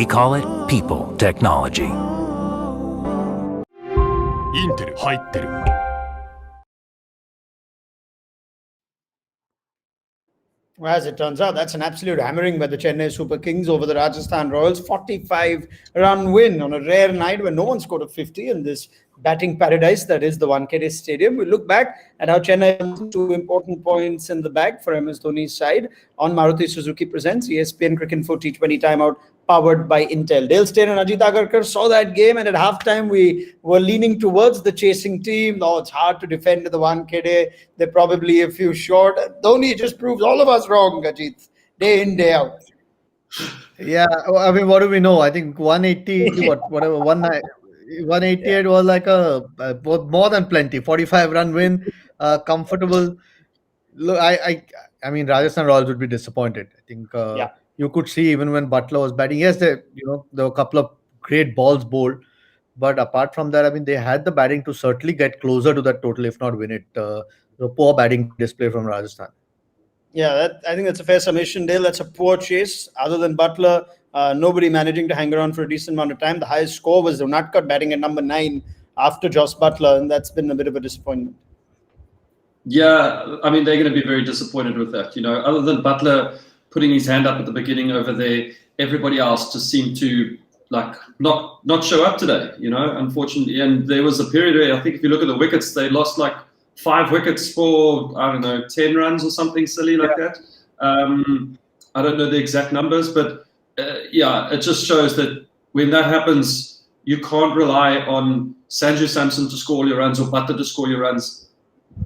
We call it people technology. As it turns out, that's an absolute hammering by the Chennai Super Kings over the Rajasthan Royals. 45-run win on a rare night when no one scored a 50 in this batting paradise that is the Wankhede Stadium. We look back at how Chennai won 2 important points in the bag for MS Dhoni's side on Maruti Suzuki Presents ESPN Cricket for T20 Time Out, powered by Intel. Dale Steyn and Ajit Agarkar saw that game, and at halftime we were leaning towards the chasing team. Oh, it's hard to defend the Wankhede. They're probably a few short. Dhoni just proves all of us wrong, Ajit, day in, day out. Yeah, I mean, what do we know? I think 180, whatever, 188 was like more than plenty. 45-run win, comfortable. Look, I mean, Rajasthan Royals would be disappointed. I think you could see even when Butler was batting. Yes, there were a couple of great balls bowled, but apart from that, I mean, they had the batting to certainly get closer to that total, if not win it. The poor batting display from Rajasthan. Yeah, I think that's a fair summation, Dale. That's a poor chase. Other than Butler, nobody managing to hang around for a decent amount of time. The highest score was Raunak batting at number 9 after Jos Butler, and that's been a bit of a disappointment. Yeah, I mean, they're going to be very disappointed with that. Other than Butler putting his hand up at the beginning over there, everybody else just seemed to not show up today, unfortunately. And there was a period where I think if you look at the wickets, they lost 5 wickets for, 10 runs or something silly like that. I don't know the exact numbers, but it just shows that when that happens, you can't rely on Sanju Samson to score all your runs or Butler to score your runs.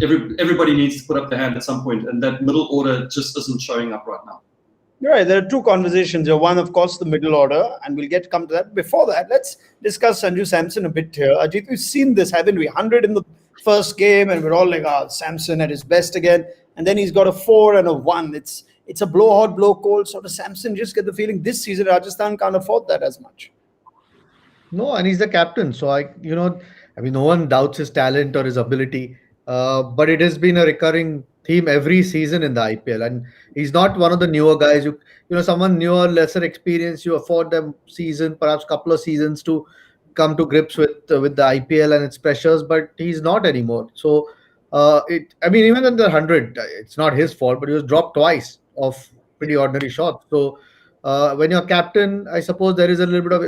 Everybody needs to put up their hand at some point, and that middle order just isn't showing up right now. Right, there are 2 conversations here. One, of course, the middle order, and we'll come to that. Before that, let's discuss Sanju Samson a bit here. Ajit, we've seen this, haven't we? 100 in the first game, and we're all like, Samson at his best again. And then he's got a 4 and a 1. It's a blow hot, blow cold. So does Samson just get the feeling this season Rajasthan can't afford that as much? No, and he's the captain. So no one doubts his talent or his ability. But it has been a recurring theme every season in the IPL, and he's not one of the newer guys. Someone newer, lesser experience, you afford them perhaps couple of seasons to come to grips with the IPL and its pressures, but he's not anymore. So even in the 100, it's not his fault, but he was dropped twice of pretty ordinary shots. So when you're captain, I suppose there is a little bit of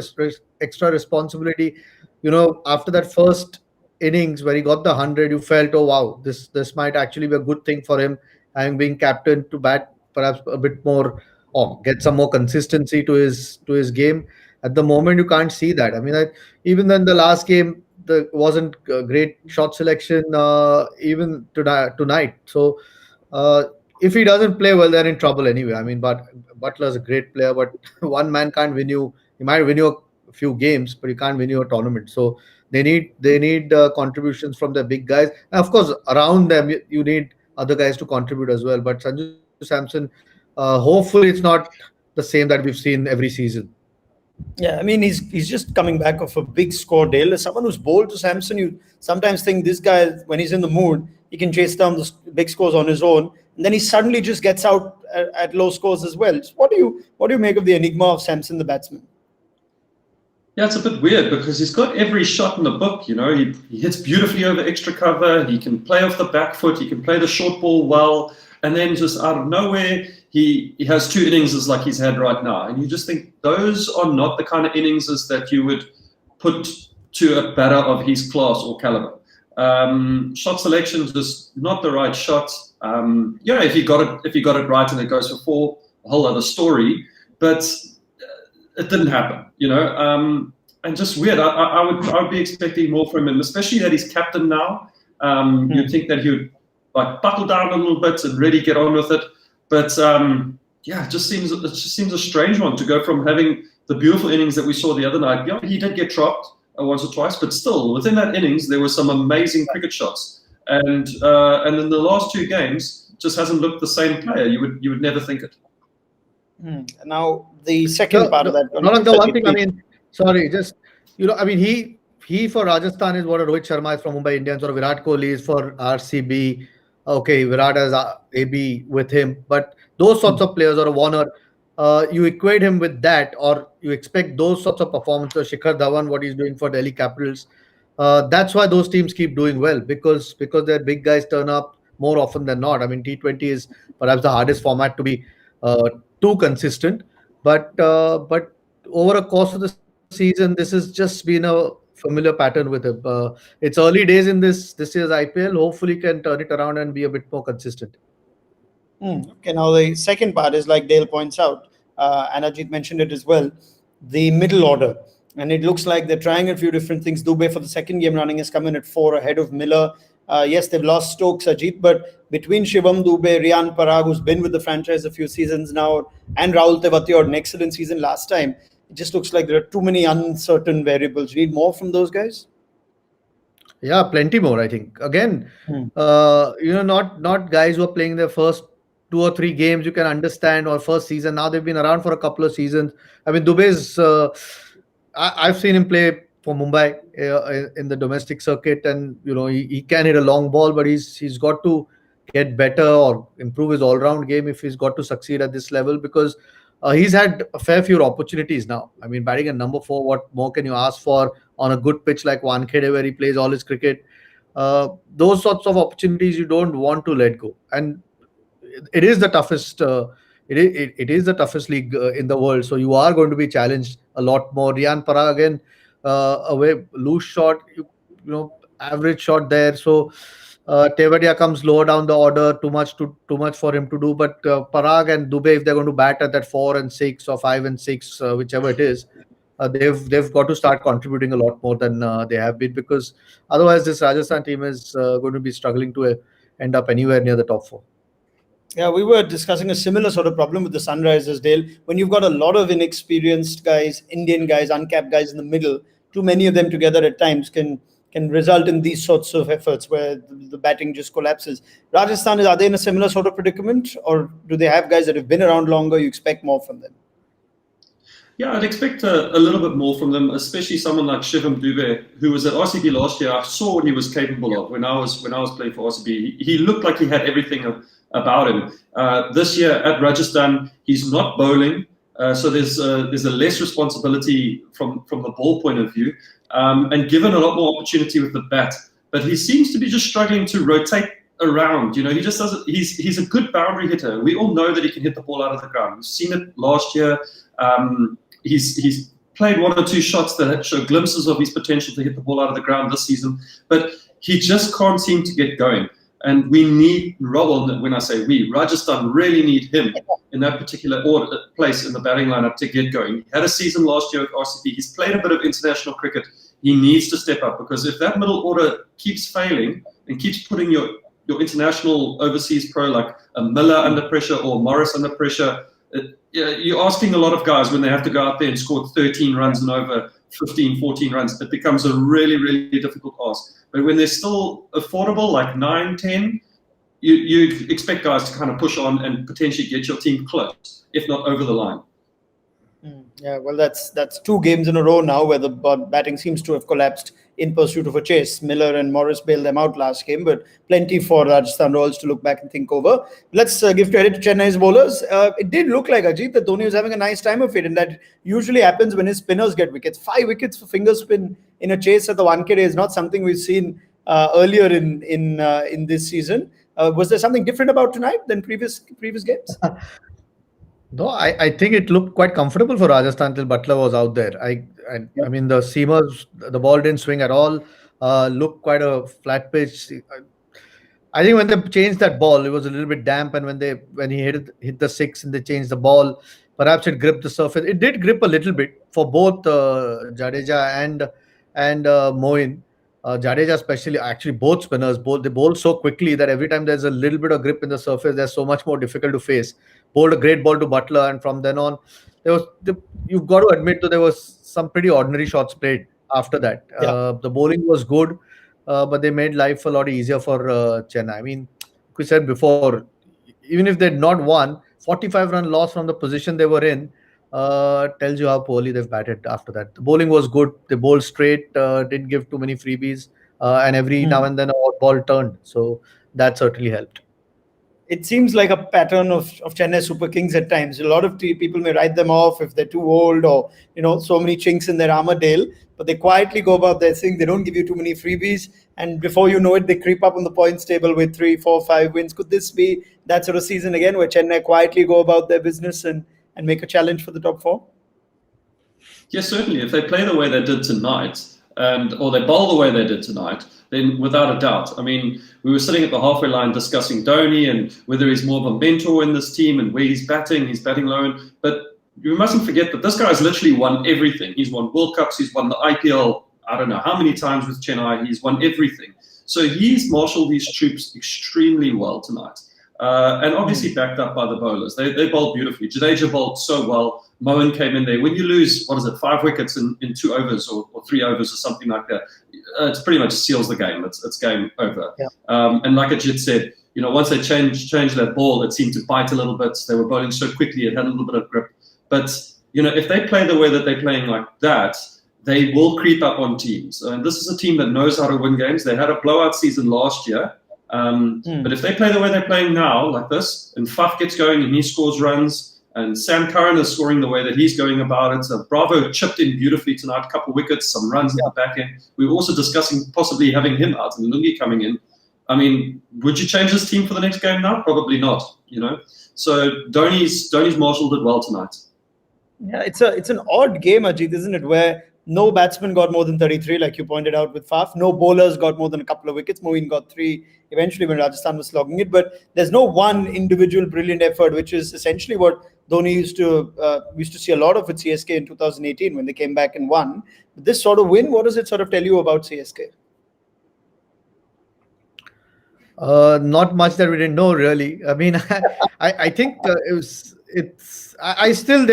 extra responsibility. After that first innings where he got the 100, you felt, oh wow, this might actually be a good thing for him, having been captain, to bat perhaps a bit more or get some more consistency to his game. At the moment, you can't see that. I mean, even then the last game, there wasn't great shot selection even tonight. So if he doesn't play well, they're in trouble anyway. I mean, but Butler's a great player, but one man can't win you. He might win you a few games, but he can't win you a tournament. So they need contributions from the big guys. And of course, around them, you need other guys to contribute as well. But Sanju Samson, hopefully it's not the same that we've seen every season. Yeah, I mean, he's just coming back off a big score, Dale. As someone who's bowled to Samson, you sometimes think this guy, when he's in the mood, he can chase down the big scores on his own. And then he suddenly just gets out at low scores as well. So what do you make of the enigma of Samson, the batsman? Yeah, it's a bit weird because he's got every shot in the book. He hits beautifully over extra cover. He can play off the back foot. He can play the short ball well. And then just out of nowhere, he has 2 innings like he's had right now. And you just think those are not the kind of innings that you would put to a batter of his class or caliber. Shot selection is just not the right shot. If you got it right and it goes for 4, a whole other story. But it didn't happen, and just weird. I would be expecting more from him, especially that he's captain now. You'd think that he would buckle down a little bit and really get on with it. But it just seems a strange one to go from having the beautiful innings that we saw the other night. Yeah, he did get dropped once or twice, but still within that innings there were some amazing cricket shots. And in the last 2 games, just hasn't looked the same player. You would never think it. Now the second part of that. The one thing, I mean, sorry, just he for Rajasthan is what a Rohit Sharma is from Mumbai Indians, or Virat Kohli is for RCB. Okay, Virat has AB with him, but those sorts of players, or a Warner, you equate him with that, or you expect those sorts of performances. Shikhar Dhawan, what he's doing for Delhi Capitals, that's why those teams keep doing well, because their big guys turn up more often than not. I mean, T20 is perhaps the hardest format to be too consistent, but over a course of the season, this has just been a familiar pattern with him. It's early days in this year's IPL. Hopefully, can turn it around and be a bit more consistent. Okay, now the second part is like Dale points out, and Ajit mentioned it as well, the middle order. And it looks like they're trying a few different things. Dubey for the second game running has come in at 4 ahead of Miller. Yes, they've lost Stokes, Ajit, but between Shivam Dubey, Riyan Parag, who's been with the franchise a few seasons now, and Rahul Tewati had an excellent season last time, it just looks like there are too many uncertain variables. You need more from those guys? Yeah, plenty more. I think again, not guys who are playing their first 2 or 3 games. You can understand, or first season. Now they've been around for a couple of seasons. I mean, Dubey's. I've seen him play for Mumbai in the domestic circuit, and he can hit a long ball, but he's got to get better or improve his all-round game if he's got to succeed at this level, because he's had a fair few opportunities now. I mean, batting at number 4, what more can you ask for on a good pitch like Wankhede where he plays all his cricket? Those sorts of opportunities you don't want to let go, and it is the toughest. It is the toughest league in the world. So you are going to be challenged a lot more. Riyan Parag again, away loose shot, average shot there. So Tevatia comes lower down the order, too much for him to do. But Parag and Dubey, if they're going to bat at that 4 and 6 or 5 and 6, whichever it is, they've got to start contributing a lot more than they have been, because otherwise this Rajasthan team is going to be struggling to end up anywhere near the top 4. Yeah, we were discussing a similar sort of problem with the Sunrisers, Dale. When you've got a lot of inexperienced guys, Indian guys, uncapped guys in the middle, too many of them together at times can result in these sorts of efforts where the batting just collapses. Rajasthan, are they in a similar sort of predicament, or do they have guys that have been around longer? You expect more from them? Yeah, I'd expect a little bit more from them, especially someone like Shivam Dubey, who was at RCB last year. I saw what he was capable of when I was playing for RCB. He looked like he had everything about him. This year at Rajasthan, he's not bowling, so there's a less responsibility from the ball point of view, and given a lot more opportunity with the bat. But he seems to be just struggling to rotate around. He just doesn't. He's a good boundary hitter. We all know that he can hit the ball out of the ground. We've seen it last year. He's played 1 or 2 shots that show glimpses of his potential to hit the ball out of the ground this season, but he just can't seem to get going. And we need Rahul. When I say we, Rajasthan really need him in that particular place in the batting lineup to get going. He had a season last year with RCB. He's played a bit of international cricket. He needs to step up, because if that middle order keeps failing and keeps putting your international overseas pro like a Miller under pressure or Morris under pressure, you're asking a lot of guys when they have to go out there and score 13 runs and over 15, 14 runs. It becomes a really, really difficult ask. But when they're still affordable, like 9, 10, you expect guys to kind of push on and potentially get your team close, if not over the line. Yeah, well, that's 2 games in a row now where the batting seems to have collapsed in pursuit of a chase. Miller and Morris bailed them out last game, but plenty for Rajasthan Royals to look back and think over. Let's give credit to Chennai's bowlers. It did look like, Ajit, that Dhoni was having a nice time of it, and that usually happens when his spinners get wickets. 5 wickets for finger spin in a chase at the Wankhede is not something we've seen earlier in this season. Was there something different about tonight than previous games? No, I think it looked quite comfortable for Rajasthan till Butler was out there. I mean, the seamers, the ball didn't swing at all. Looked quite a flat pitch. I think when they changed that ball, it was a little bit damp, and when he hit the 6 and they changed the ball, perhaps it gripped the surface. It did grip a little bit for both Jadeja and Moin. Jadeja especially, actually both spinners, they bowl so quickly that every time there's a little bit of grip in the surface, they're so much more difficult to face. Bowled a great ball to Butler, and from then on, you've got to admit that there was some pretty ordinary shots played after that. Yeah. The bowling was good, but they made life a lot easier for Chennai. I mean, like we said before, even if they'd not won, 45-run loss from the position they were in tells you how poorly they've batted after that. The bowling was good. They bowled straight, didn't give too many freebies, and every now and then a ball turned. So that certainly helped. it seems like a pattern of Chennai Super Kings at times. A lot of people may write them off if they're too old or, so many chinks in their armor, Dale, but they quietly go about their thing. They don't give you too many freebies. And before you know it, they creep up on the points table with 3, 4, 5 wins. Could this be that sort of season again where Chennai quietly go about their business and make a challenge for the top 4? Yes, certainly. If they play the way they did tonight, or they bowl the way they did tonight, then without a doubt. I mean, we were sitting at the halfway line discussing Dhoni and whether he's more of a mentor in this team and where he's batting low. But you mustn't forget that this guy's literally won everything. He's won World Cups, he's won the IPL, I don't know how many times with Chennai, he's won everything. So he's marshaled these troops extremely well tonight. And obviously backed up by the bowlers. They bowled beautifully. Jadeja bowled so well. Mohan came in there. When you lose, 5 wickets in 2 overs or 3 overs or something like that, it pretty much seals the game. It's game over. Yeah. And like Ajit said, once they changed that ball, it seemed to bite a little bit. They were bowling so quickly, it had a little bit of grip. But, if they play the way that they're playing like that, they will creep up on teams. And this is a team that knows how to win games. They had a blowout season last year. But if they play the way they're playing now, like this, and Faf gets going and he scores runs, and Sam Curran is scoring the way that he's going about it. So Bravo chipped in beautifully tonight, a couple of wickets, some runs at the back end. We were also discussing possibly having him out and Lungi coming in. I mean, would you change this team for the next game now? Probably not, So Dhoni's marshaled it well tonight. Yeah, it's an odd game, Ajit, isn't it? Where no batsman got more than 33, like you pointed out with Faf. No bowlers got more than a couple of wickets. Moeen got 3 eventually when Rajasthan was slogging it. But there's no one individual brilliant effort, which is essentially what Dhoni used to see a lot of with CSK in 2018 when they came back and won. But this sort of win, what does it sort of tell you about CSK? Not much that we didn't know, really. I mean, I think I still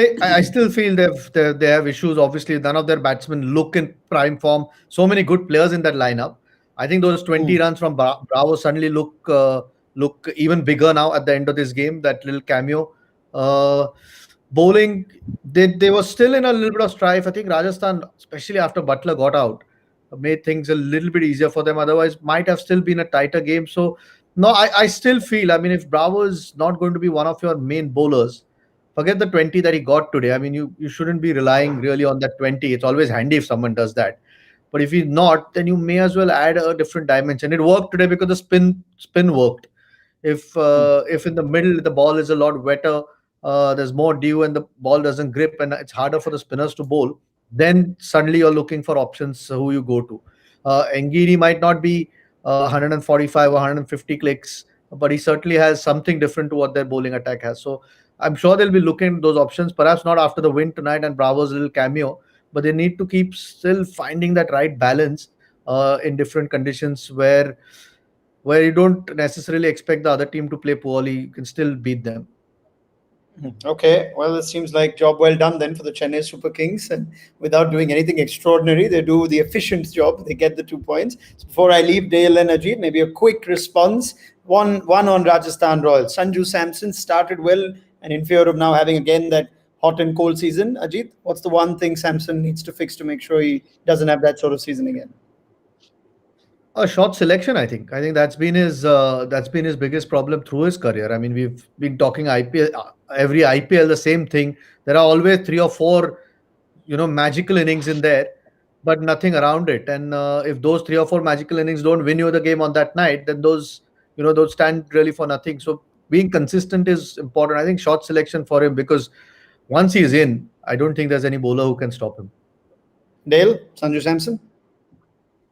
feel they have issues. Obviously, none of their batsmen look in prime form. So many good players in that lineup. I think those 20 runs from Bravo suddenly look even bigger now at the end of this game. That little cameo. Bowling, they were still in a little bit of strife. I think Rajasthan, especially after Butler got out, made things a little bit easier for them. Otherwise, might have still been a tighter game. So, no, I still feel, I mean, if Bravo is not going to be one of your main bowlers, forget the 20 that he got today. I mean, you shouldn't be relying really on that 20. It's always handy if someone does that. But if he's not, then you may as well add a different dimension. It worked today because the spin worked. If in the middle the ball is a lot wetter, there's more dew and the ball doesn't grip and it's harder for the spinners to bowl, then suddenly you're looking for options who you go to. Ngidi might not be 145 or 150 clicks, but he certainly has something different to what their bowling attack has. So I'm sure they'll be looking at those options, perhaps not after the win tonight and Bravo's little cameo, but they need to keep still finding that right balance in different conditions where you don't necessarily expect the other team to play poorly. You can still beat them. Okay, well, it seems like job well done then for the Chennai Super Kings, and without doing anything extraordinary, they do the efficient job. They get the 2 points. So before I leave Dale and Ajit, maybe a quick response. One on Rajasthan Royals. Sanju Samson started well, and in fear of now having again that hot and cold season. Ajit, what's the one thing Samson needs to fix to make sure he doesn't have that sort of season again? A short selection, I think. I think that's been his biggest problem through his career. I mean, we've been talking IPL, every IPL the same thing. There are always 3 or 4, magical innings in there, but nothing around it. And if those 3 or 4 magical innings don't win you the game on that night, then those stand really for nothing. So being consistent is important. I think short selection for him, because once he's in, I don't think there's any bowler who can stop him. Dale, Sanju Samson?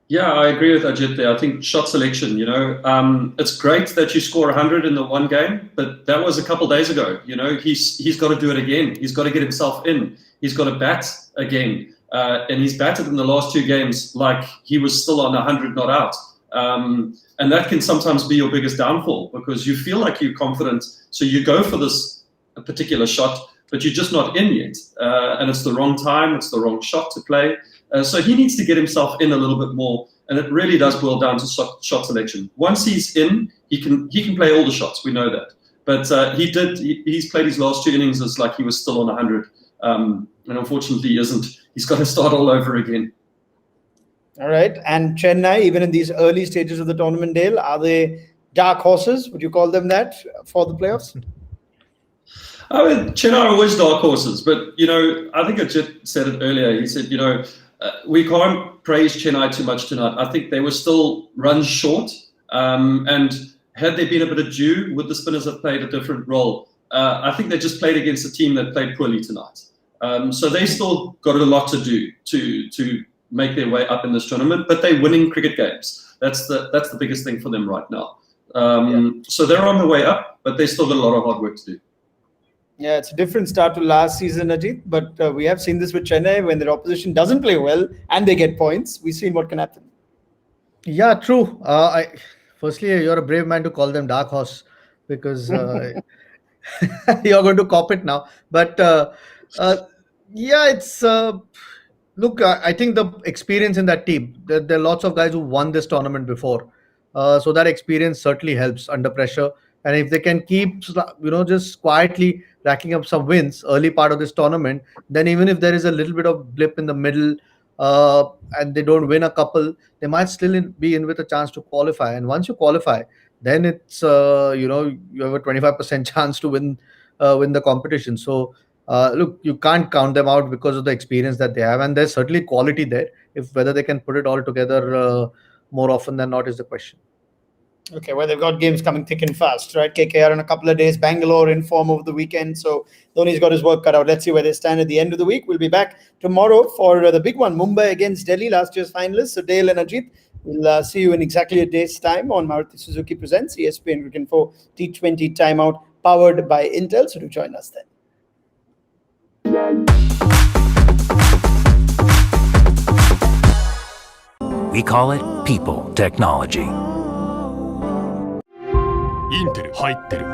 Yeah, I agree with Ajit there. I think shot selection, it's great that you score 100 in the one game, but that was a couple of days ago. He's got to do it again. He's got to get himself in. He's got to bat again. And he's batted in the last 2 games like he was still on 100 not out. And that can sometimes be your biggest downfall, because you feel like you're confident. So you go for this particular shot, but you're just not in yet. And it's the wrong time. It's the wrong shot to play. So he needs to get himself in a little bit more, and it really does boil down to shot selection. Once he's in, he can play all the shots. We know that, but he's played his last 2 innings as like he was still on 100, and unfortunately he isn't. He's got to start all over again. All right, and Chennai, even in these early stages of the tournament, Dale, are they dark horses. Would you call them that for the playoffs? I mean, Chennai are always dark horses, but I think Ajit said it earlier. He said, we can't praise Chennai too much tonight. I think they were still runs short, and had there been a bit of dew, would the spinners have played a different role? I think they just played against a team that played poorly tonight. So they still got a lot to do to make their way up in this tournament, but they're winning cricket games. That's the biggest thing for them right now. So they're on the way up, but they still got a lot of hard work to do. Yeah, it's a different start to last season, Ajit, but we have seen this with Chennai. When their opposition doesn't play well and they get points, we've seen what can happen. Yeah, true. Firstly, you're a brave man to call them dark horse because you're going to cop it now. But yeah, it's look. I think the experience in that team. There are lots of guys who won this tournament before, so that experience certainly helps under pressure. And if they can keep, just quietly racking up some wins early part of this tournament, then even if there is a little bit of blip in the middle, and they don't win a couple, they might still be in with a chance to qualify. And once you qualify, then it's you have a 25% chance to win the competition. So look, you can't count them out because of the experience that they have, and there's certainly quality there. If whether they can put it all together more often than not is the question. Okay, well, they've got games coming thick and fast, right? KKR in a couple of days, Bangalore in form over the weekend. So Dhoni's got his work cut out. Let's see where they stand at the end of the week. We'll be back tomorrow for the big one, Mumbai against Delhi, last year's finalists. So Dale and Ajit, we'll see you in exactly a day's time on Maruti Suzuki Presents ESPN Cricket Info T20 Time Out, powered by Intel. So do join us then. We call it people technology. インテル入ってる